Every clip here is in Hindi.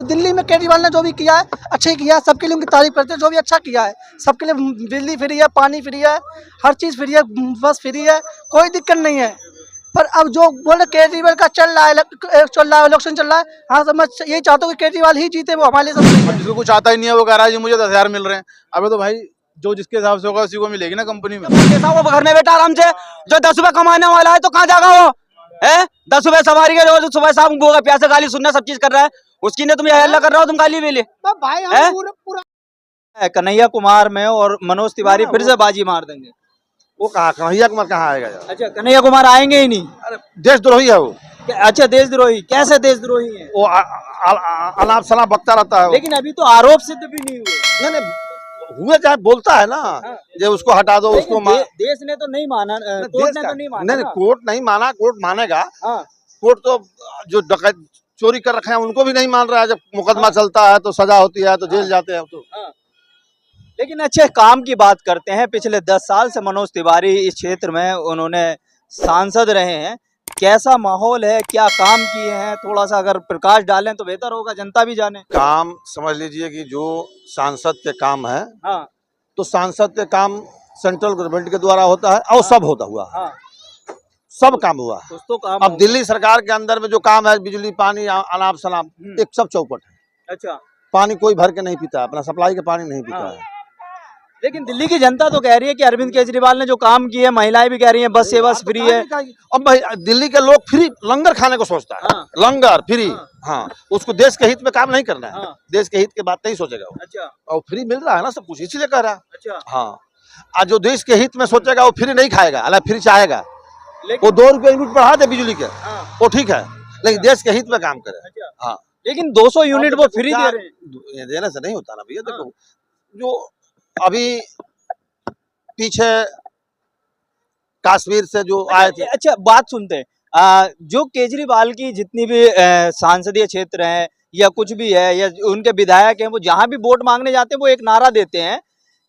दिल्ली में केजरीवाल ने जो भी किया है अच्छा ही किया है, सबके लिए उनकी तारीफ करते हैं। जो भी अच्छा किया है सबके लिए, बिजली फ्री है, पानी फ्री है, हर चीज़ फ्री है, बस फ्री है, कोई दिक्कत नहीं है। पर अब जो बोले केजरीवाल का चल रहा है, इलेक्शन चल रहा है, हाँ तो मैं यही चाहता हूँ कि केजरीवाल ही जीते, वो हमारे लिए सब सही है। जिसको कुछ आता ही नहीं है वो कह रहा है जी मुझे 10,000 मिल रहे हैं। अबे तो भाई जो जिसके हिसाब से होगा उसी को मिलेगी ना कंपनी में। कैसा वो घर में बैठा आराम से, जो 10 रुपए कमाने वाला है तो कहाँ जाएगा वो है? 10 रुपए सवारी के जो सुबह शाम गोगा प्यासे गाली सुनना सब चीज कर रहा है, उसकी ने तुम हल्ला कर रहे हो, तुम गाली भी ले। भाई हैं? हम पूरा कन्हैया कुमार में और मनोज तिवारी फिर से बाजी मार देंगे। वो कहाँ कन्हैया कुमार कहाँ आएगा यार? अच्छा, कन्हैया कुमार आएंगे ही नहीं। अरे देशद्रोही है वो। अच्छा, देशद्रोही? कैसे देशद्रोही है वो अनाप शनाप बकता रहता है वो। लेकिन अभी तो आरोप सिद्ध भी नहीं हुए। नहीं हुए चाहे बोलता है ना जो उसको हटा दो उसको देश ने तो नहीं माना, कोर्ट ने तो नहीं माना। नहीं कोर्ट नहीं माना, कोर्ट मानेगा। हाँ। कोर्ट तो जो डकैत चोरी कर रखे हैं उनको भी नहीं मान रहा है। जब मुकदमा चलता है तो सजा होती है तो जेल जाते हैं तो। लेकिन अच्छे काम की बात करते हैं। पिछले 10 साल से मनोज तिवारी इस क्षेत्र में उन्होंने सांसद रहे हैं। कैसा माहौल है, क्या काम किए हैं, थोड़ा सा अगर प्रकाश डालें तो बेहतर होगा, जनता भी जाने। काम समझ लीजिए कि जो सांसद के काम है, हाँ। तो सांसद के काम सेंट्रल गवर्नमेंट के द्वारा होता है और सब होता हुआ है। हाँ। सब काम हुआ है। कुछ तो काम अब दिल्ली सरकार के अंदर में जो काम है, बिजली पानी अनाप शनाप एक सब चौपट है। अच्छा। पानी कोई भर के नहीं पीता, अपना सप्लाई का पानी नहीं पीता है। लेकिन दिल्ली की जनता तो कह रही है कि अरविंद केजरीवाल ने जो काम किए, महिलाएं भी कह रही हैं बस सेवा फ्री है। अब भाई दिल्ली के लोग फ्री लंगर खाने को सोचता है। हाँ। लंगर फ्री। हाँ उसको देश के हित में काम नहीं करना है। हाँ। देश के हित के बात नहीं सोचेगा वो। अच्छा। और फ्री मिल रहा है ना सब कुछ, इसीलिए कह रहा है। अच्छा। हाँ, आज जो देश के हित में सोचेगा वो फ्री नहीं खाएगा, अल्लाह फ्री चाहेगा। लेकिन वो 2 रुपए यूनिट बढ़ा दे बिजली के, हाँ। वो ठीक है, लेकिन देश के हित में काम करे। अच्छा। हाँ, लेकिन 200 यूनिट वो फ्री दे रहे हैं। देने से नहीं होता ना भैया। देखो जो अभी पीछे कश्मीर से जो आए थे। अच्छा, बात सुनते हैं। जो केजरीवाल की जितनी भी सांसदीय क्षेत्र है या कुछ भी है या उनके विधायक हैं, वो जहां भी वोट मांगने जाते हैं वो एक नारा देते हैं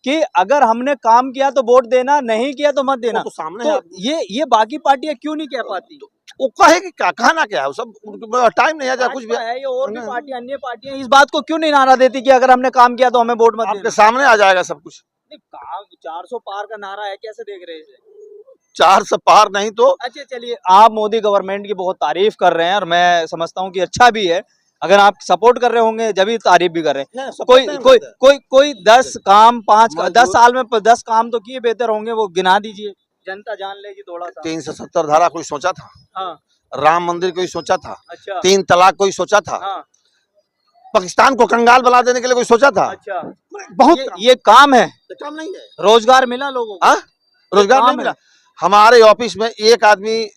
कि अगर हमने काम किया तो वोट देना, नहीं किया तो मत देना। तो सामने तो ये बाकी पार्टियां क्यों नहीं कह पाती? वो कहेगी क्या, कहना क्या है, सब टाइम नहीं है कुछ भी है ये और भी पार्टियां, अन्य पार्टियां इस बात को क्यों नहीं नारा देती कि अगर हमने काम किया तो हमें वोट मत देना? आपके सामने आ जाएगा सब कुछ। काम 400 पार का नारा है, कैसे देख रहे हैं? 400 पार नहीं तो। अच्छा चलिए, आप मोदी गवर्नमेंट की बहुत तारीफ कर रहे हैं और मैं समझता हूँ कि अच्छा भी है। अगर आप सपोर्ट कर रहे होंगे जब भी तारीफ भी कर रहे हैं। कोई 10 काम 10 साल में 10 काम तो किए, बेहतर होंगे वो गिना दीजिए, जनता जान लेगी थोड़ा सा। 370 धारा कोई सोचा था? हाँ। राम मंदिर कोई सोचा था? अच्छा। 3 तलाक कोई सोचा था? हाँ। पाकिस्तान को कंगाल बना देने के लिए कोई सोचा था? अच्छा। बहुत ये काम है, काम नहीं है। रोजगार मिला लोगों को? रोजगार नहीं मिला। हमारे ऑफिस में एक आदमी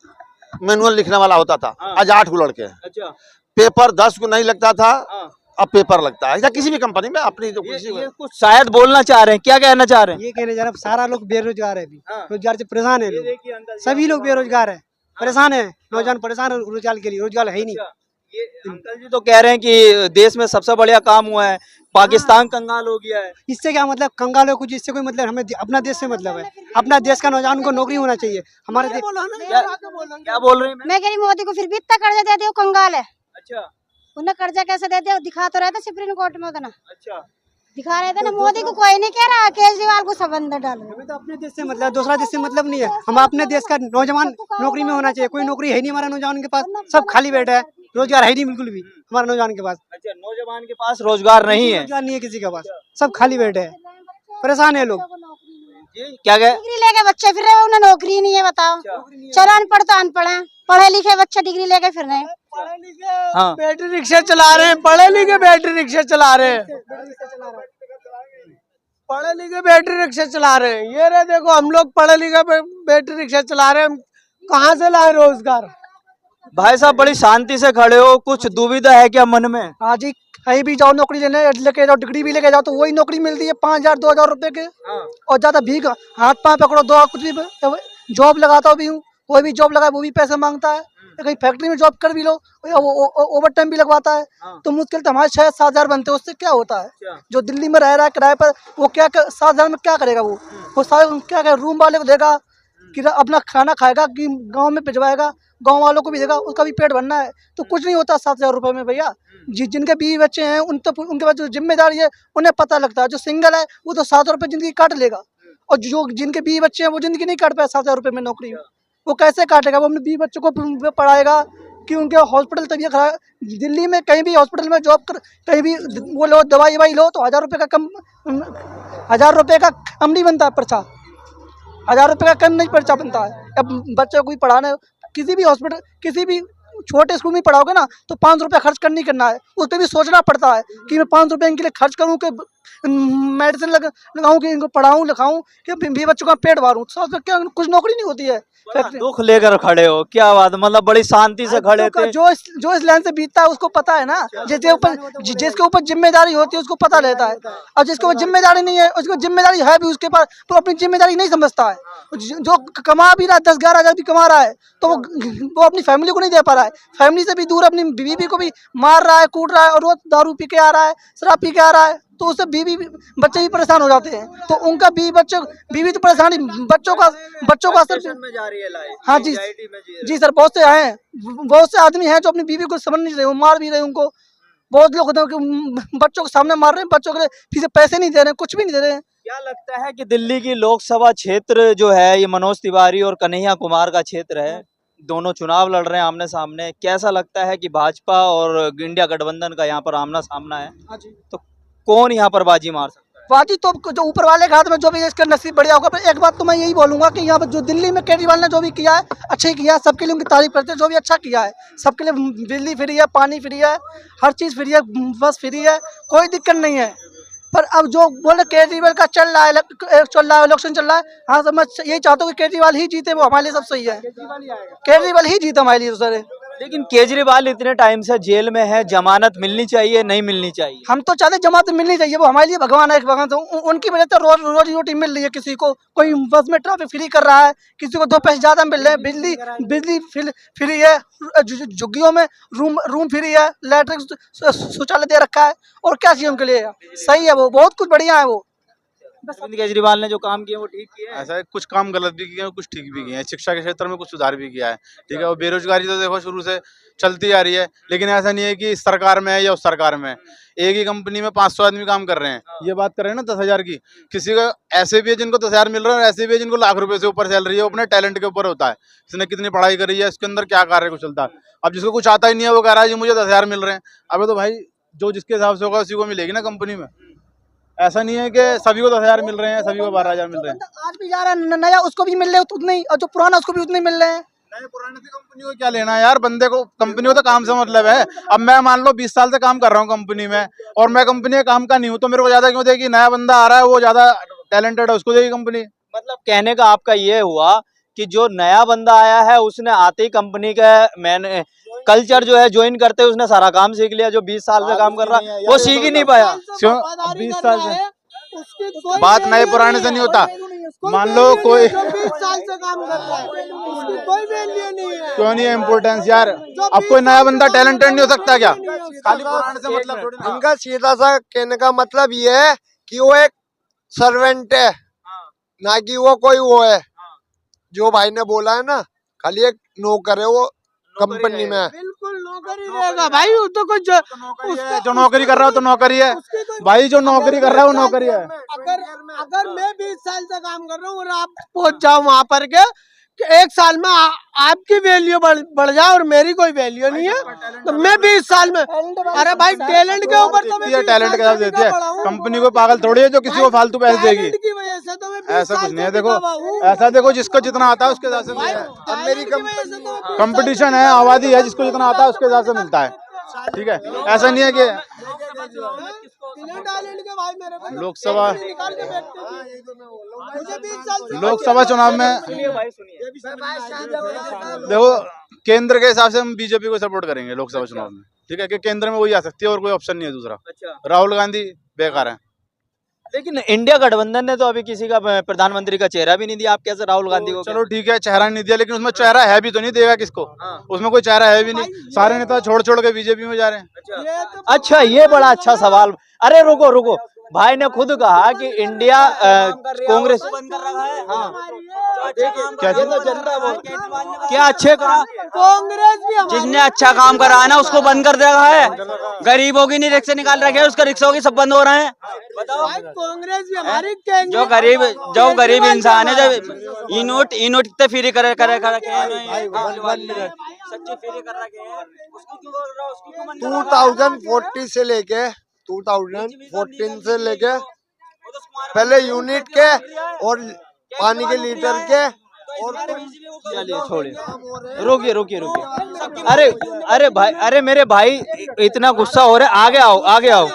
मैनुअल लिखने वाला होता था, आज 8 को लड़के हैं। अच्छा। पेपर 10 को नहीं लगता था, हाँ। अब पेपर लगता है। या किसी भी कंपनी में अपनी जो ये कुछ शायद बोलना चाह रहे हैं, क्या कहना चाह रहे हैं? ये कहने जा रहे हैं सारा लोग बेरोजगार है, अभी हाँ। रोजगार से परेशान है लोग। सभी लोग बेरोजगार है, परेशान है, नौजवान परेशान है रोजगार के लिए, रोजगार है ही नहीं। ये अंकल जी तो कह रहे हैं कि देश में सबसे बढ़िया काम हुआ है, पाकिस्तान कंगाल हो गया है। इससे क्या मतलब कंगाल हो कुछ, इससे कोई मतलब, हमें अपना देश से मतलब है। अपना देश का नौजवान को नौकरी होना चाहिए हमारे क्या बोल रहे हैं? मैं कह रही मोदी को फिर भी इतना कर्जा दे दिया, कंगाल है। अच्छा। उन्हें कर्जा कैसे दे दिया, दिखा तो रहे थे सुप्रीम कोर्ट में उतना। अच्छा। दिखा रहे थे ना, मोदी को कोई नहीं कह रहा, केजरीवाल को सब अंदर डालो। हमें तो अपने देश से मतलब, दूसरा देश से मतलब नहीं है। हम अपने देश का नौजवान नौकरी में होना चाहिए। कोई नौकरी है नहीं हमारा नौजवान के पास, सब खाली बैठा है, रोजगार है नहीं बिल्कुल भी हमारे नौजवान के पास। अच्छा, नौजवान के पास रोजगार नहीं है? रोजगार नहीं है किसी के पास, सब खाली बैठे हैं, परेशान है लोग। क्या कहे? डिग्री लेके बच्चे फिर रहे हैं, उन्हें नौकरी नहीं है, बताओ। चलो अनपढ़ तो अनपढ़ है, पढ़े लिखे बच्चे डिग्री लेके फिर रहे हैं। हाँ। बैटरी रिक्शा चला रहे हैं, पढ़े लिखे बैटरी रिक्शा चला रहे हैं, पढ़े लिखे बैटरी रिक्शा चला रहे हैं। ये रहे देखो, हम लोग पढ़े लिखे बैटरी रिक्शा चला रहे हैं, कहाँ से लाए रोजगार? भाई साहब बड़ी शांति से खड़े हो, कुछ दुविधा है क्या मन में? आज ही कहीं भी जाओ नौकरी लेके जाओ, डिग्री भी लेके जाओ तो वही नौकरी मिलती है 5,000 2,000 रुपए के। और ज्यादा भीख हाथ पाँव पकड़ो, दो कुछ भी जॉब लगाता भी हूँ, कोई भी जॉब लगाए वो भी पैसे मांगता है। कहीं फैक्ट्री में जॉब कर भी लो, ओवर टाइम भी लगवाता है। तो मुश्किल तो हमारे 6-7 हजार बनते हैं, उससे क्या होता है? जो दिल्ली में रह रहा है किराए पर, वो क्या 7 हजार में क्या करेगा? वो सारे क्या रूम वाले को देगा, कि अपना खाना खाएगा कि गांव में भिजवाएगा, गांव वालों को भी देगा, उसका भी पेट भरना है। तो कुछ नहीं होता 7,000 रुपये में भैया। जिनके बीवी बच्चे हैं उनके पास जो जिम्मेदारी है उन्हें पता लगता है। जो सिंगल है वो तो 7 रुपये जिंदगी काट लेगा, और जो जिनके बीवी बच्चे हैं वो जिंदगी नहीं काट पाए 7,000 रुपये में नौकरी, वो कैसे काटेगा? वो अपने बीवी बच्चों को पढ़ाएगा कि उनके हॉस्पिटल तबीयत खराब, दिल्ली में कहीं भी हॉस्पिटल में जॉब कर, कहीं भी वो लो दवाई लो तो 1,000 रुपये का कम, 1,000 रुपये का कम नहीं बनता है पर्चा, 1,000 रुपये का कम नहीं पर्चा बनता है। अब बच्चे को भी पढ़ाना है, किसी भी हॉस्पिटल, किसी भी छोटे स्कूल में पढ़ाओगे ना तो 500 रुपये खर्च करनी करना है। उस पर भी सोचना पड़ता है कि मैं 500 रुपये इनके लिए खर्च करूँ कि मेडिसिन लगाऊँ कि इनको पढ़ाऊँ लिखाऊँ कि भी बच्चों का पेट भरूँ। क्या कुछ नौकरी नहीं होती है? दुख लेकर खड़े हो, क्या बात, मतलब बड़ी शांति से खड़े थे। जो इस लाइन से बीतता है उसको पता है ना, जिसके ऊपर जिम्मेदारी होती है उसको पता रहता है। और जिसके ऊपर जिम्मेदारी नहीं है, उसको जिम्मेदारी है भी उसके पास, तो अपनी जिम्मेदारी नहीं समझता है। जो कमा भी रहा है 10-11 हज़ार भी कमा रहा है तो वो अपनी फैमिली को नहीं दे पा रहा है, फैमिली से भी दूर अपनी बीवी को भी मार रहा है, कूट रहा है, और वो दारू पी के आ रहा है, शराब पी के आ रहा है, तो उससे बीवी बच्चे भी परेशान हो जाते हैं। तो उनका बीवी तो परेशानी, बच्चों का असर में जा रही है लाइफ। हाँ जी सर, बहुत से हैं, बहुत से आदमी हैं जो अपनी बीवी को समझ नहीं रहे, वो मार भी रहे उनको। बहुत लोग होते हैं कि बच्चों के सामने मार रहे हैं, बच्चों के लिए फिर से पैसे नहीं दे रहे हैं, कुछ भी नहीं दे रहे हैं। क्या लगता है कि दिल्ली की लोकसभा क्षेत्र जो है ये मनोज तिवारी और कन्हैया कुमार का क्षेत्र है, दोनों चुनाव लड़ रहे हैं आमने सामने, कैसा लगता है कि भाजपा और इंडिया गठबंधन का यहाँ पर आमना सामना है, तो कौन यहाँ पर बाजी मार सकता है? बाजी तो जो ऊपर वाले के हाथ में, जो भी इसका नसीब बढ़िया होगा। पर एक बात तो मैं यही बोलूंगा कि यहाँ पर जो दिल्ली में केजरीवाल ने जो भी किया है अच्छा ही किया है, सबके लिए उनकी तारीफ करते हैं। जो भी अच्छा किया है, सबके लिए बिजली फ्री है, पानी फ्री है, हर चीज़ फ्री है, बस फ्री है, कोई दिक्कत नहीं है। पर अब जो बोले केजरीवाल का चल रहा है इलेक्शन चल रहा है, हाँ तो मैं यही चाहता हूँ कि केजरीवाल ही जीते, वो हमारे लिए सब सही है, केजरीवाल ही जीते हमारे लिए सर। लेकिन केजरीवाल इतने टाइम से जेल में है, जमानत मिलनी चाहिए नहीं मिलनी चाहिए? हम तो चाहते जमानत मिलनी चाहिए, वो हमारे लिए भगवान है, भगवान। तो उनकी वजह से रोजी रोटी मिल रही है, किसी को कोई बस में ट्रैफिक फ्री कर रहा है, किसी को 2 पैसे ज्यादा मिल रहे हैं, बिजली फ्री है, झुग्गियों में रूम फ्री है, लैट्रिन शौचालय दे रखा है, और क्या चाहिए उनके लिए? सही है, वो बहुत कुछ बढ़िया है। वो अरविंद केजरीवाल ने जो काम किए वो ठीक किए हैं? ऐसा है, कुछ काम गलत भी किए हैं, कुछ ठीक भी किए हैं। शिक्षा के क्षेत्र में कुछ सुधार भी किया है, ठीक है। और बेरोजगारी तो देखो शुरू से चलती आ रही है, लेकिन ऐसा नहीं है कि इस सरकार में है या उस सरकार में। एक ही कंपनी में 500 आदमी काम कर रहे हैं, ये बात कर रहे हैं ना 10,000 की। किसी को ऐसे भी है जिनको 10,000 मिल रहा है, और ऐसे भी है जिनको लाख रुपए से ऊपर सैलरी है। वो अपने टैलेंट के ऊपर होता है, इसने कितनी पढ़ाई करी है, इसके अंदर क्या कार्य को चलता है। अब जिसको कुछ आता ही नहीं है वो कह रहा है जी मुझे 10,000 मिल रहे हैं। अब तो भाई जो जिसके हिसाब से होगा उसी को मिलेगी ना कंपनी में। ऐसा नहीं है कि सभी को 10,000 मिल रहे हैं, सभी को 12,000 मिल रहे हैं। आज भी जा रहा है नया, उसको भी मिल रहे हैं उतने ही, और जो पुराना उसको भी उतने मिल रहे हैं। नए पुराने से कंपनी को क्या लेना है यार, बंदे को कंपनी को तो काम से मतलब है। अब मैं मान लो 20 साल से काम कर रहा हूँ कंपनी में, और मैं कंपनी के काम का नहीं हूँ, तो मेरे को ज्यादा क्यों देगी? नया बंदा आ रहा है, वो ज्यादा टैलेंटेड है, उसको देगी कंपनी। मतलब कहने का आपका ये हुआ कि जो नया बंदा आया है उसने आते ही कंपनी का मैंने कल्चर जो है ज्वाइन करते उसने सारा काम सीख लिया। जो 20 साल से काम कर रहा है वो सीख ही नहीं पाया। क्यों? 20 साल से बात नए पुराने से नहीं होता। मान लो कोई 20 साल से काम कर रहा है, उसकी कोई वैल्यू नहीं है। क्यों नहीं है इम्पोर्टेंस यार? अब कोई नया बंदा टैलेंटेड नहीं हो सकता क्या? खाली पुराने से मतलब थोड़ी ना। उनका सीधा सा कहने का मतलब ये है कि वो एक सर्वेंट है, ना कि वो कोई वो है। जो भाई ने बोला है ना, खाली एक नौकर है वो कंपनी में। बिल्कुल नौकरी रहेगा भाई, वो तो कुछ जो नौकरी कर रहा हो तो नौकरी है भाई, जो नौकरी कर रहा है वो नौकरी है। अगर मैं 20 साल से काम कर रहा हूँ और आप पहुंच जाओ वहाँ पर के 1 साल में आपकी वैल्यू बढ़ जाए और मेरी कोई वैल्यू नहीं है, तो मैं 20 साल में, अरे भाई टैलेंट के ऊपर तो मैं टैलेंट के साथ देती है कंपनी को। पागल थोड़ी है जो किसी को फालतू पैसे देगी, ऐसा कुछ नहीं है। देखो ऐसा देखो, जिसको जितना आता है उसके हिसाब से मेरी कंपटीशन है, आबादी है, जिसको जितना आता है उसके हिसाब से मिलता है, ठीक है। ऐसा नहीं है कि लोकसभा चुनाव में देखो केंद्र के हिसाब से हम बीजेपी को सपोर्ट करेंगे लोकसभा चुनाव में, ठीक है, कि केंद्र में वही आ सकती है और कोई ऑप्शन नहीं है दूसरा। राहुल गांधी बेकार है। लेकिन इंडिया गठबंधन ने तो अभी किसी का प्रधानमंत्री का चेहरा भी नहीं दिया, आप कैसे राहुल गांधी को? चलो ठीक है, चेहरा नहीं दिया, लेकिन उसमें चेहरा है भी तो नहीं, देगा किसको? उसमें कोई चेहरा है भी नहीं, सारे नेता छोड़ के बीजेपी में जा रहे हैं। अच्छा, ये बड़ा अच्छा सवाल। अरे रुको, भाई ने खुद कहा कि इंडिया कांग्रेस बंद कर रहा है। हाँ क्या ये तो जनता क्या अच्छे काम कांग्रेस भी जिसने अच्छा काम करा है ना उसको बंद कर दे रहा है। गरीबों की नहीं रिक्शे निकाल रखे हैं, उसका रिक्शों की सब बंद हो रहे हैं। बताओ कांग्रेस भी हमारी जो गरीब इंसान है, जब ई नोट कितने फ्री करे करे करे सच्ची फ्री कर रखे हैं, उसको क्यों कर रहा है? उसको क्यों बंद कर रहा है? 2040 से लेके 2014 से लेके पहले यूनिट के और पानी के लीटर के और चलिए छोड़िए, रुकिए। अरे भाई, अरे मेरे भाई इतना गुस्सा हो रहा है, आगे आओ।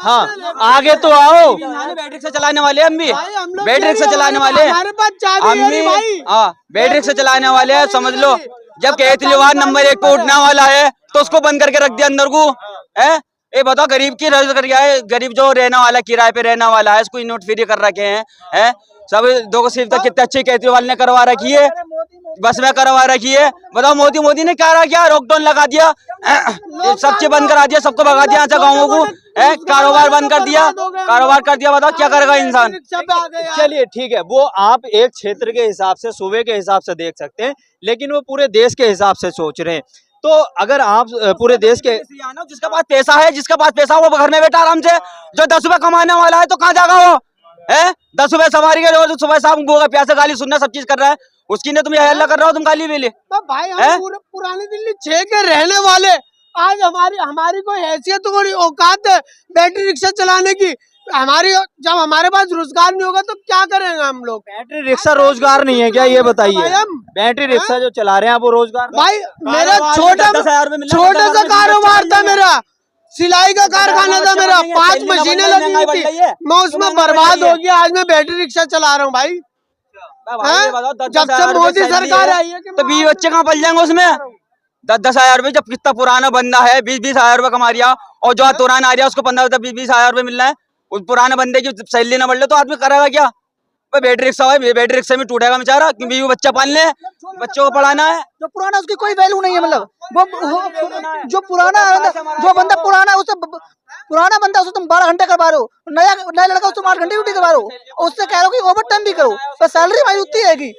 हाँ आगे तो आओ। बैटरी से चलाने वाले हम भी, बैटरी से चलाने वाले हम भी, हाँ बैटरी से चलाने वाले हैं, समझ लो। जब केजरीवाल नंबर 1 पे उठने वाला है तो उसको बंद करके रख दिया अंदर को, है? ये बताओ गरीब की रज कर गया है, गरीब जो रहने वाला किराए पे रहने वाला है उसको नोट फ्री कर रखे हैं, सब दो सिर्फ तक कितने अच्छे केजरीवाल ने करवा रखी है, बस में करवा रखी है। बताओ मोदी ने क्या किया? लॉकडाउन लगा दिया, सब चीज बंद करा दिया, सबको भगा दिया गाँवों को, कारोबार बंद कर दिया, बताओ क्या करेगा इंसान? चलिए ठीक है, वो आप एक क्षेत्र के हिसाब से, सूबे के हिसाब से देख सकते हैं, लेकिन वो पूरे देश के हिसाब से सोच रहे हैं। तो अगर आप पूरे देश के, जिसके पास पैसा वो घर में बैठा आराम से, जो 10 रुपए कमाने वाला है तो कहाँ जाएगा वो, है? 10 रुपए सवारी के रोज सुबह शाम प्यासे गाली सुनना सब चीज कर रहा है, उसकी ने तुम यह हल्ला कर रहे हो, तुम गाली भी ले। भाई हम पुरानी दिल्ली 6 के रहने वाले, आज हमारी कोई हैसियत कोई औकात है बैटरी रिक्शा चलाने की? जब हमारे पास रोजगार नहीं होगा तो क्या करेंगे हम लोग? बैटरी रिक्शा रोजगार नहीं है क्या, ये बताइए? बैटरी रिक्शा जो चला रहे हैं वो रोजगार? भाई मेरा छोटा सा कारोबार था, मेरा सिलाई का कारखाना था, मेरा 5 मशीनें लगी हुई थी, मैं उसमें बर्बाद हो गया, आज मैं बैटरी रिक्शा चला रहा हूँ भाई। जब से मोदी सरकार आई है तो 20 बच्चे कहाँ पल जाएंगे उसमें? 10,000 रुपए, जब कितना पुराना बंदा है 20-20 हजार रुपए कमा रिया, और जो तुरान आ रहा है उसको 15-20 हजार रुपए मिल रहा है, उस पुराने बंदे की सैलरी न बढ़ ले तो आदमी करेगा क्या? बैटरी रिक्शा है, बैटरी रिक्शा में टूटेगा बेचारा, क्योंकि वो बच्चा पालने है, बच्चों को पढ़ाना है। जो पुराना उसकी कोई वैल्यू नहीं है, मतलब वो जो पुराना जो बंदा पुराना उससे पुराना बंदा उसको तुम 12 घंटे करवा रहे हो, नया लड़का उसको 8 घंटे ड्यूटी करवा रहे हो, उससे कह रहे हो कि ओवर टाइम भी करो, पर सैलरी भाई उतनी रहेगी।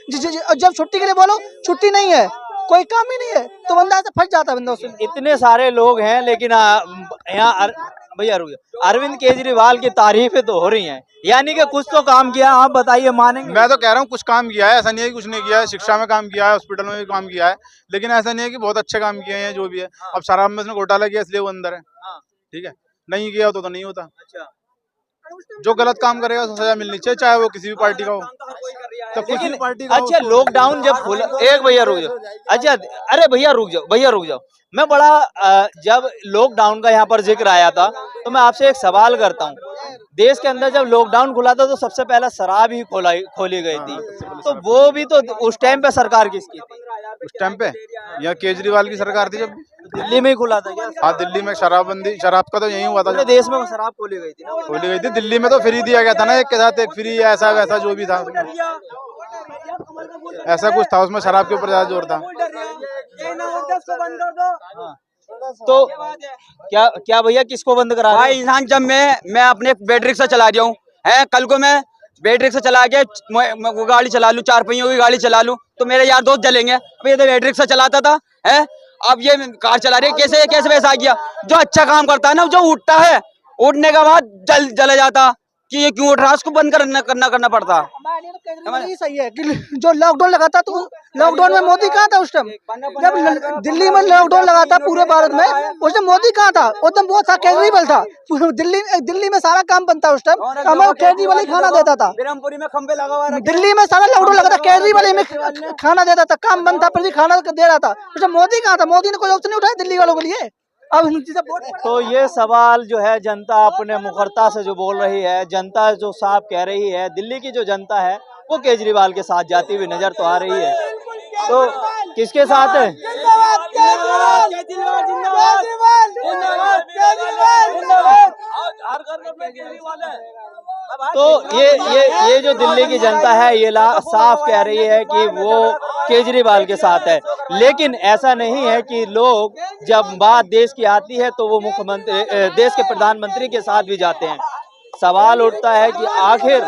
जब छुट्टी के लिए बोलो छुट्टी नहीं है, कोई काम ही नहीं है, तो बंदा ऐसे फंस जाता है बंदा उसमें। इतने सारे लोग हैं, लेकिन यहाँ भैया रुकिए, अरविंद केजरीवाल की तारीफें तो हो रही हैं, यानी कि कुछ तो काम किया, आप बताइए मानेंगे? मैं तो कह रहा हूँ कुछ काम किया है, ऐसा नहीं है कि कुछ नहीं किया है। शिक्षा में काम किया है, हॉस्पिटल में भी काम किया है, लेकिन ऐसा नहीं है कि बहुत अच्छे काम किए हैं जो भी है। अब शराब में उसने घोटाला किया इसलिए वो अंदर है, ठीक है, नहीं किया तो नहीं होता। जो गलत काम करेगा उसको सजा मिलनी चाहिए, चाहे वो किसी भी पार्टी का हो, तो किसी भी पार्टी का। अच्छा लॉकडाउन जब खुला, एक भैया रुक जाओ, अच्छा अरे भैया रुक जाओ, मैं बड़ा जब लॉकडाउन का यहाँ पर जिक्र आया था तो मैं आपसे एक सवाल करता हूँ। देश के अंदर जब लॉकडाउन खुला था तो सबसे पहला शराब ही खोली गई थी, तो वो भी तो उस टाइम पे सरकार किसकी थी? उस टाइम पे यहाँ केजरीवाल की सरकार थी, जब दिल्ली में ही खुला था क्या? हाँ दिल्ली में शराब का तो यही हुआ था, पूरे देश में शराब खोली गई थी ना? खोली गई थी, दिल्ली में तो फ्री दिया गया था ना, एक के साथ एक फ्री, ऐसा वैसा जो भी था, ऐसा कुछ था उसमें, शराब के ऊपर ज्यादा जोर था। तो क्या भैया किसको बंद करा भाई? इंसान जब मैं अपने बैटरी रिक्शा चला रहा हूँ, है कल को मैं बैटरी रिक्शा चला के वो गाड़ी चला लूं, 4 पहियों की गाड़ी चला लूं, तो मेरे यार दोस्त जलेंगे। अब ये तो बैटरी रिक्शा चलाता था, है अब ये कार चला रही है, कैसे वैसा आ गया? जो अच्छा काम करता है ना, जो उठता है, उठने के बाद जला जाता कि ये क्यों उठ रहा है, उसको बंद करना पड़ता। यही सही है कि जो लॉकडाउन लगा था, तो लॉकडाउन में मोदी कहाँ था उस टाइम? जब दिल्ली में लॉकडाउन लगा था पूरे भारत में, उस टाइम मोदी कहाँ था? उस टाइम वो था केजरीवाल था, दिल्ली में सारा काम बनता उस टाइम, हमें केजरीवाल ही खाना देता था। ब्रह्मपुरी में खंबे लगा हुआ, दिल्ली में सारा लॉकडाउन लगा था, केजरीवाल ही में खाना देता था, काम बनता पर भी खाना दे रहा था। उस टाइम मोदी कहाँ था? मोदी ने कोई ऑप्शन नहीं उठाया दिल्ली वालों के लिए। अब तो ये सवाल जो है जनता अपने मुखरता से जो बोल रही है, जनता जो साफ कह रही है, दिल्ली की जो जनता है वो केजरीवाल के साथ जाती हुई नजर तो आ रही है। तो किसके साथ है? तो ये जो दिल्ली की जनता है ये साफ कह रही है कि वो केजरीवाल के साथ है, लेकिन ऐसा नहीं है कि लोग जब बात देश की आती है तो वो मुख्यमंत्री, देश के प्रधानमंत्री के साथ भी जाते हैं। सवाल उठता है कि आखिर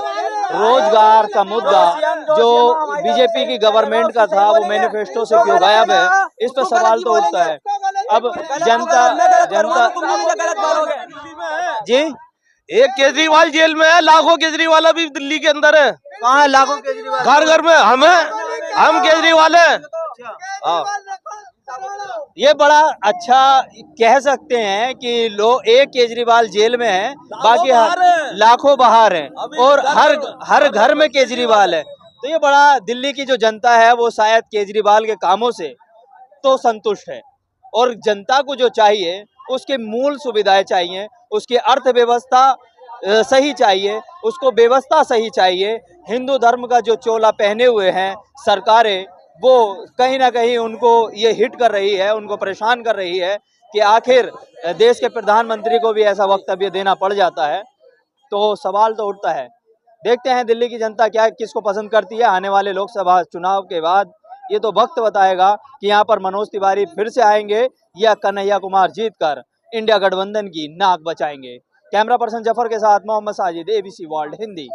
रोजगार का मुद्दा जो बीजेपी की गवर्नमेंट का था वो मैनिफेस्टो से क्यों गायब है, इस पर सवाल तो उठता है। अब जनता जी, एक केजरीवाल जेल में है, लाखों केजरीवाल अभी दिल्ली के अंदर है। कहाँ है लाखों केजरीवाल? घर घर में हम केजरीवाल है। हाँ। ये बड़ा अच्छा कह सकते हैं कि एक केजरीवाल जेल में है, बाकी लाखों बाहर हैं और हर घर में केजरीवाल है। तो ये बड़ा, दिल्ली की जो जनता है वो शायद केजरीवाल के कामों से तो संतुष्ट है, और जनता को जो चाहिए उसके मूल सुविधाएं चाहिए, उसकी अर्थव्यवस्था सही चाहिए, उसको व्यवस्था सही चाहिए। हिंदू धर्म का जो चोला पहने हुए हैं सरकारें, वो कहीं ना कहीं उनको ये हिट कर रही है, उनको परेशान कर रही है कि आखिर देश के प्रधानमंत्री को भी ऐसा वक्तव्य देना पड़ जाता है। तो सवाल तो उठता है। देखते हैं दिल्ली की जनता क्या किसको पसंद करती है आने वाले लोकसभा चुनाव के बाद। ये तो वक्त बताएगा कि यहाँ पर मनोज तिवारी फिर से आएंगे या कन्हैया कुमार जीतकर इंडिया गठबंधन की नाक बचाएंगे। कैमरा पर्सन जफर के साथ मोहम्मद साजिद, ABC वर्ल्ड हिंदी।